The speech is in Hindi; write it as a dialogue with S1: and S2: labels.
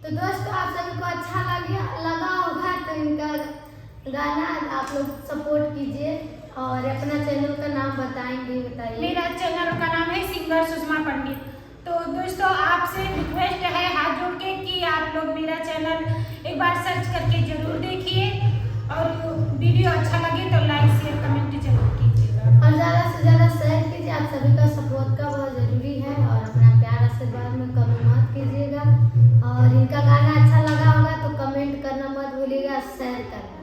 S1: तो दोस्तों आप सभी को अच्छा लगा होगा तो इनका गाना आप लोग सपोर्ट कीजिए और अपना चैनल का नाम बताइए।
S2: मेरा चैनल का नाम है सिंगर सुषमा पंडित। तो दोस्तों आपसे रिक्वेस्ट है हाथ जोड़ के कि आप लोग मेरा चैनल एक बार सर्च करके जरूर देखिए और वीडियो अच्छा लगे तो लाइक शेयर कमेंट जरूर कीजिएगा
S1: और ज़्यादा से ज़्यादा शेयर कीजिए। आप सभी का सपोर्ट का बहुत ज़रूरी है और अपना प्यार आशीर्वाद में कमी मत कीजिएगा और इनका गाना अच्छा लगा होगा तो कमेंट करना मत भूलिएगा, शेयर करना।